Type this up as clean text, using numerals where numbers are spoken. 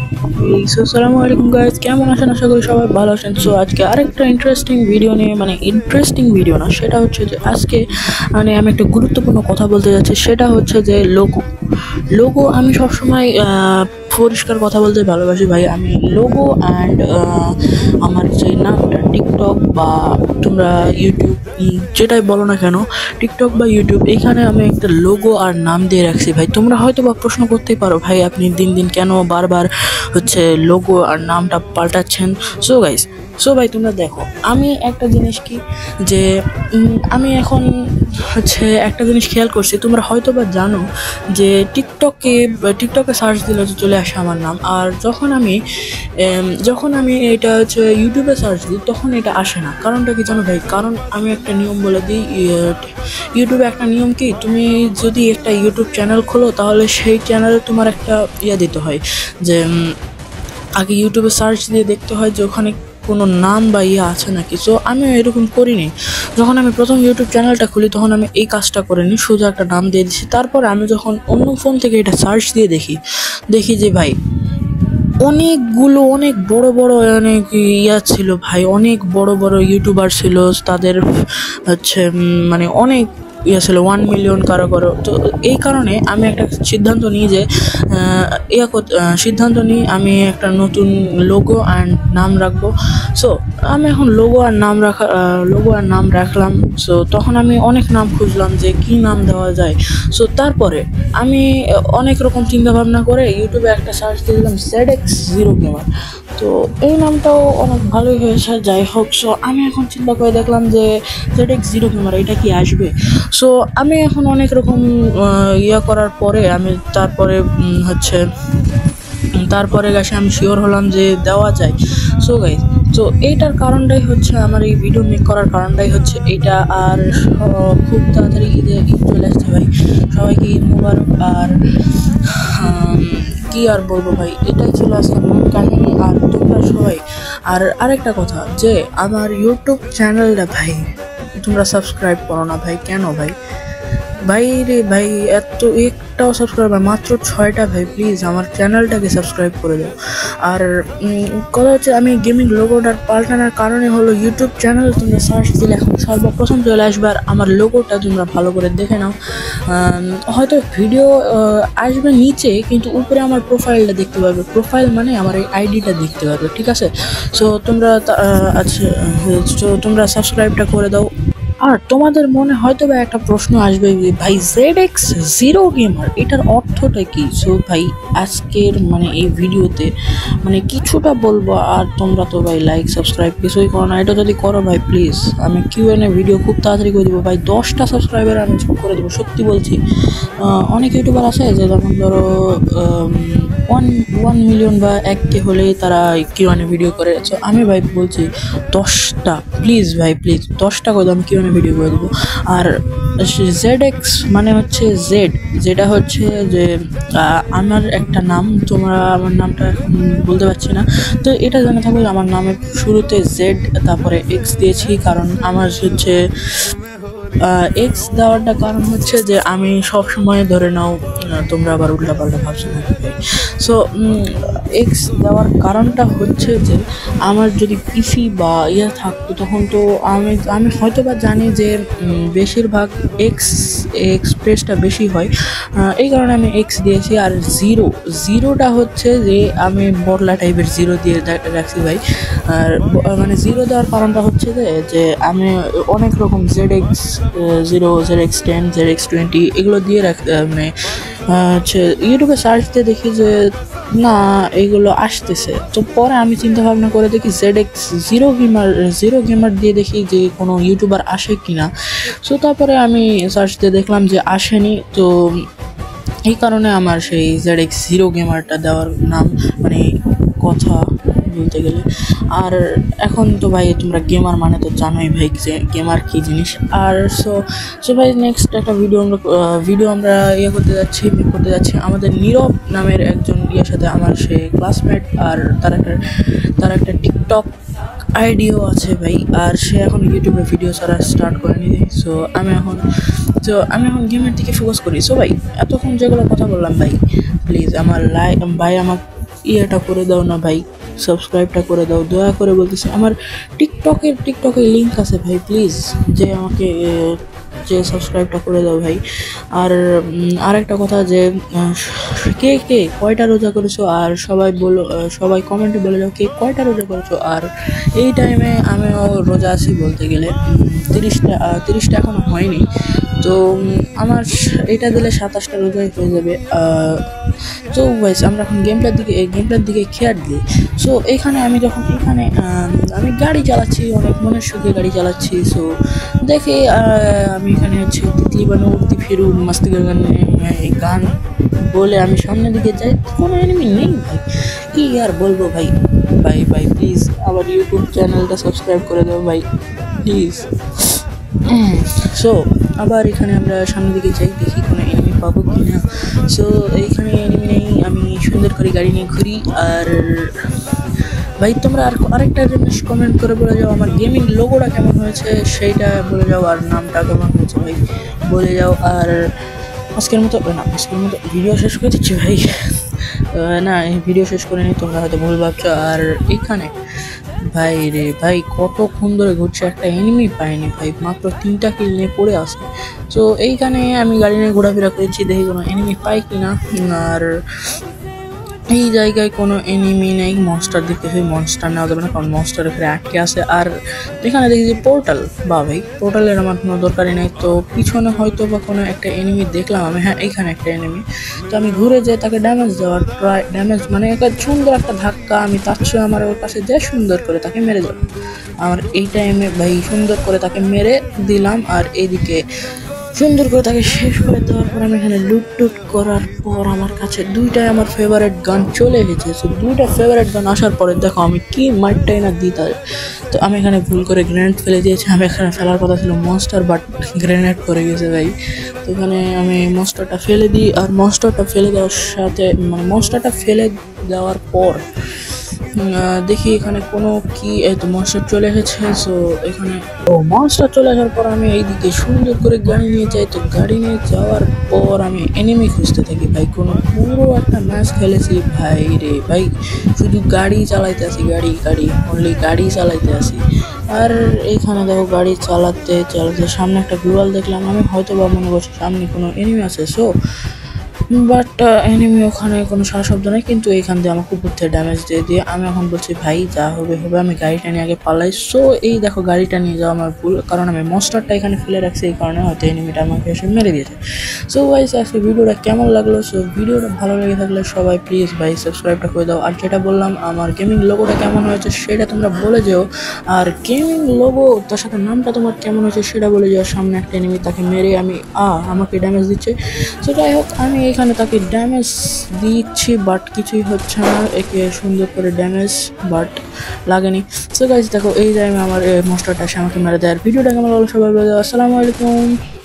আসসালামু আলাইকুম গাইস, কেমন আছেন? আশা করি সবাই ভালো আছেন। সো আজকে আরেকটা ইন্টারেস্টিং ভিডিও নিয়ে, মানে ইন্টারেস্টিং ভিডিও না, সেটা হচ্ছে যে আজকে আমি একটা গুরুত্বপূর্ণ কথা বলতে যাচ্ছি। সেটা হচ্ছে যে লোগো আমি সবসময় পরিষ্কার কথা বলতে ভালোবাসি ভাই। আমি লোগো অ্যান্ড আমার যে নামটা টিকটক বা তোমরা ইউটিউব যেটাই বলো না কেন, টিকটক বা ইউটিউব, এখানে আমি একটা লোগো আর নাম দিয়ে রাখছি ভাই। তোমরা হয়তো বা প্রশ্ন করতেই পারো, ভাই আপনি দিন দিন কেন বারবার হচ্ছে লোগো আর নামটা পাল্টাচ্ছেন? সো ভাই তোমরা দেখো, আমি একটা জিনিস কি যে আমি এখন হচ্ছে একটা জিনিস খেয়াল করছি। তোমরা হয়তো বা জানো যে টিকটকে সার্চ দিলে চলে আসে আমার নাম, আর যখন আমি এটা হচ্ছে ইউটিউবে সার্চ দিই তখন এটা আসে না। কারণটা কি জানো ভাই? কারণ আমি একটা নিয়ম বলে দিই। ইউটিউবে একটা নিয়ম কি, তুমি যদি একটা ইউটিউব চ্যানেল খোলো তাহলে সেই চ্যানেলে তোমার একটা দিতে হয় যে আগে ইউটিউবে সার্চ দিয়ে দেখতে হয় যে ওখানে কোনো নাম বা আছে নাকি। সো আমি এরকম করিনি। যখন আমি প্রথম ইউটিউব চ্যানেলটা খুলি তখন আমি এই কাজটা করিনি, সোজা একটা নাম দিয়ে দিচ্ছি। তারপরে আমি যখন অন্য ফোন থেকে এটা সার্চ দিয়ে দেখি যে ভাই অনেক বড় বড় অনেক ছিল ভাই, অনেক বড় বড় ইউটিউবার ছিল, তাদের হচ্ছে মানে অনেক ছিল, 1 মিলিয়ন কারো। তো এই কারণে আমি একটা সিদ্ধান্ত নিই যে আমি একটা নতুন লোগো অ্যান্ড নাম রাখবো। সো আমি এখন লোগো আর নাম রাখলাম। সো তখন আমি অনেক নাম খুঁজলাম যে কি নাম দেওয়া যায়। সো তারপরে আমি অনেক রকম চিন্তা ভাবনা করে ইউটিউবে একটা সার্চ দিয়ে দিলাম ZX0 Gamer। তো এই নামটাও অনেক ভালোই হয়েছে, যাই হোক। সো আমি এখন চিন্তা করে দেখলাম যে ZX0 Gamer এটা কি আসবে। সো আমি এখন অনেক রকম করার পরে আমি তারপরে গেছে আমি শিওর হলাম যে দেওয়া যায়। সো গাইজ, তো এইটার কারণটাই হচ্ছে, আমার এই ভিডিও মেক করার কারণটাই হচ্ছে এইটা। আর খুব তাড়াতাড়ি ঈদ চলে আসছে ভাই, সবাইকে ঈদ মুবারক। আর কি আর বলবো ভাই, এটাই ছিল আজকে মূল কাহিনী। আর তোমরা সবাই, আর আরেকটা কথা যে আমার ইউটিউব চ্যানেলটা ভাই তোমরা সাবস্ক্রাইব করো না ভাই। কেন ভাই? ভাই এত একটাও সাবস্ক্রাইবার, মাত্র 6টা ভাই। প্লিজ আমার চ্যানেলটাকে সাবস্ক্রাইব করে দাও। আর কথা হচ্ছে, আমি গেমিং লোগোটার পাল্টানোর কারণে হলো ইউটিউব চ্যানেল তোমরা সার্চ দিলে এখন সর্বপ্রথম চলে আসবে। আর আমার লোগোটা তোমরা ভালো করে দেখে নাও। হয়তো ভিডিও আসবে নিচে, কিন্তু উপরে আমার প্রোফাইলটা দেখতে পারবে। প্রোফাইল মানে আমার এই আইডিটা দেখতে পারবে, ঠিক আছে? সো তোমরা সাবস্ক্রাইবটা করে দাও। আর তোমাদের মনে হয়তো বা একটা প্রশ্ন আসবে, ভাই ZX0 Gamer এটার অর্থটা কি? সো ভাই আজকের এই ভিডিওতে কিছুটা বলবো। আর তোমরা তো ভাই লাইক সাবস্ক্রাইব কিছুই করো না। এটা যদি করো ভাই প্লিজ, আমি Q&A ভিডিও খুব তাড়াতাড়ি করে দেবো ভাই। 10টা সাবস্ক্রাইবার আমি করে দেবো, সত্যি বলছি। অনেক ইউটিউবার আছে যে যেমন ধরো 1 মিলিয়ন বা 1K হলেই তারা Q&A ভিডিও করে। সো আমি ভাই বলছি 10টা, প্লিজ ভাই প্লিজ 10টা করে আমি Q&A ভিডিও করে দেবো। আর ZX মানে হচ্ছে যেটা হচ্ছে যে আমার একটা নাম, তোমরা আমার নামটা এখন বলতে পারছি না। তো এটা জানা থাকবে আমার নামের শুরুতে Z তারপরে X দিয়েছি, কারণ আমার হচ্ছে এক্স দেওয়ারটা কারণ হচ্ছে যে আমি সব সময় ধরে নাও, তোমরা আবার উল্টাপাল্টা ভাবছো নাকি ভাই। সো এক্স দেওয়ার কারণটা হচ্ছে যে আমার যদি পিসি বা থাকতো তখন তো আমি হয়তো বা জানি যে বেশিরভাগ এক্সপ্রেসটা বেশি হয়, এই কারণে আমি এক্স দিয়েছি। আর জিরোটা হচ্ছে যে আমি বড়লা টাইপের জিরো দিয়ে রাখছি ভাই। আর জিরো দেওয়ার কারণটা হচ্ছে যে আমি অনেক রকম ZX0, ZX10, ZX20 এগুলো দিয়ে হচ্ছে ইউটিউবে সার্চ দিয়ে দেখি যে না এগুলো আসতেছে। তো পরে আমি চিন্তা ভাবনা করে দেখি ZX0 Gamer দিয়ে দেখি যে কোনো ইউটিউবার আসে কিনা। সো তারপরে আমি সার্চ দিয়ে দেখলাম যে আসেনি। তো এই কারণে আমার সেই ZX0 Gamerটা দেওয়ার নাম, কথা বলতে গেলে। আর এখন তো ভাই তোমরা গেমার মানে তো জানোই ভাই যে গেমার কী জিনিস। আর সো ভাই নেক্সট একটা ভিডিও আমরা করতে যাচ্ছি আমাদের নীরব নামের একজন সাথে, আমার সে ক্লাসমেট। আর তার একটা টিকটক আইডিও আছে ভাই। আর সে এখন ইউটিউবে ভিডিও ছাড়া স্টার্ট করেনি। সো আমি এখন গেমের দিকে ফোকাস করি। সো ভাই এতক্ষণ যেগুলো কথা বললাম ভাই, প্লিজ আমার ইয়েটা করে দাও না ভাই, সাবস্ক্রাইবটা করে দাও দয়া করে বলতেছি। আমার টিকটকে লিঙ্ক আছে ভাই, প্লিজ যে আমাকে যে সাবস্ক্রাইবটা করে দাও ভাই। আর আরেকটা কথা যে কে কে কয়টা রোজা করেছো, আর সবাই বলো, সবাই কমেন্টে বলে যাও কে কয়টা রোজা করেছো। আর এই টাইমে আমিও রোজা আছি বলতে গেলে, 30টা এখনো হয়নি, তো আমার এটা দিলে 27টা রোজাই হয়ে যাবে। তো গাইস আমরা এখন গেমটার দিকে খেয়াল দিই। সো এখানে আমি যখন আমি গাড়ি চালাচ্ছি, অনেক মনের সুখে গাড়ি চালাচ্ছি। সো দেখি আমি এখানে হচ্ছে তিতলি বানো উঠতি ফিরু মাস্তি গান বলে আমি সামনের দিকে যাই, কোনো এনিমি নেই ভাই, কি আর বলবো ভাই। ভাই প্লিজ আমার ইউটিউব চ্যানেলটা সাবস্ক্রাইব করে দাও ভাই প্লিজ। সো আবার এখানে আমরা সামনের দিকে যাই, দেখি কোনো এনিমি পাবো কি না। সো এইখানে এনিমি নেই, আমি সুন্দর করে গাড়ি নিয়ে ঘুরি। আর ভাই তোমরা আরেকটা জিনিস কমেন্ট করে বলে যাও আমার গেমিং লোগোটা কেমন হয়েছে সেইটা বলে যাও, আর নামটা কেমন হয়েছে ভাই বলে যাও। আর আজকের মতো ভিডিও শেষ করে দিচ্ছি ভাই। না এই ভিডিও শেষ করে নি, তোমরা হয়তো ভুল ভাবছো। আর এখানে ভাই রে ভাই কতক্ষণ ধরে ঘুরছে, একটা এনিমি পাইনি ভাই, মাত্র 3টা কিল নিয়ে পড়ে আছে। তো এইখানে আমি গাড়ি নিয়ে ঘোরাফেরা করেছি, দেখি কোনো এনিমি পাই কিনা। আর এই জায়গায় কোনো এনিমি নেই, মনস্টার দেখতেছি, মনস্টার নেওয়া যাবে না কারণ মনস্টার এখানে আটকে আছে। আর এখানে দেখি যে পোর্টাল, বা ভাই পোর্টালের আমার কোনো দরকারই নেই। তো পিছনে হয়তো বা কোনো একটা এনিমি দেখলাম আমি, হ্যাঁ এইখানে একটা এনিমি। তো আমি ঘুরে যেয়ে তাকে ড্যামেজ দেওয়ার ড্যামেজ মানে একটা সুন্দর একটা ধাক্কা, আমি তার চেয়ে আমার ওর কাছে যে সুন্দর করে তাকে মেরে দিলাম। আমার এই টাইমে ভাই সুন্দর করে তাকে মেরে দিলাম। আর এইদিকে সুন্দর করে তাকে শেষ করে দেওয়ার পর আমি এখানে লুট করার পর আমার কাছে 2টাই আমার ফেভারিট গান চলে এসেছে। সো 2টা ফেভারিট গান আসার পরে দেখো আমি কি মারটাই না দিই তাদের। তো আমি এখানে ভুল করে গ্রেনেড ফেলে দিয়েছি, আমি এখানে ফেলার কথা ছিল মনস্টার, বাট গ্রেনেড পড়ে গেছে ভাই। তো এখানে আমি মনস্টারটা ফেলে দিই, আর মনস্টারটা ফেলে দেওয়ার সাথে মানে মনস্টারটা ফেলে দেওয়ার পর দেখি এখানে কোনো কি, এই তো মনস্টার চলে এসেছে। সো এখানে মনস্টার চলে আসার পর আমি এইদিকে সুন্দর করে গাড়ি নিয়ে যাই। তো গাড়ি নিয়ে যাওয়ার পর আমি এনিমি খুঁজতে থাকি ভাই, কোনো পুরো একটা ম্যাচ খেলেছি ভাই রে ভাই, শুধু গাড়ি চালাইতে আসি, অনলি গাড়ি চালাইতে আসি। আর এইখানে দেখো গাড়ি চালাতে সামনে একটা গ্লোয়াল দেখলাম, আমি হয়তো বা মনে করছি সামনে কোনো এনিমি আছে। সো বাট এনিমি ওখানে কোনো সারা শব্দ নেই, কিন্তু এইখান দিয়ে আমাকে উপর থেকে ড্যামেজ দিয়ে আমি এখন বলছি ভাই যা হবে আমি গাড়িটা নিয়ে আগে পালাই। সো এই দেখো গাড়িটা নিয়ে যাওয়া আমার ভুল, কারণ আমি মনস্টারটা এখানে ফেলে রাখছি, এই কারণে হয়তো এনিমিটা আমাকে এসে মেরে দিয়েছে। সো গাইস আজকে ভিডিওটা কেমন লাগলো, সো ভিডিওটা ভালো লেগে থাকলে সবাই প্লিজ ভাই সাবস্ক্রাইবটা করে দাও। আর যেটা বললাম আমার গেমিং লোগোটা কেমন হয়েছে সেটা তোমরা বলে যেও, আর গেমিং লোগো তার সাথে নামটা তোমার কেমন হয়েছে সেটা বলে যাও। সামনে একটা এনিমি, তাকে মেরে আমি আমাকে ড্যামেজ দিচ্ছে। সো যাই হোক আমি এখানে তাকে ড্যামেজ দিচ্ছি, বাট কিছুই হচ্ছে না, একে সুন্দর করে ড্যামেজ বাট লাগেনি। সো গাইস দেখো এই টাইমে আমার মনস্টারটা এসে আমাকে মেরে দেয়। আর ভিডিওটা কেমন লাগলো সবাই বলে দাও। আসসালামু আলাইকুম।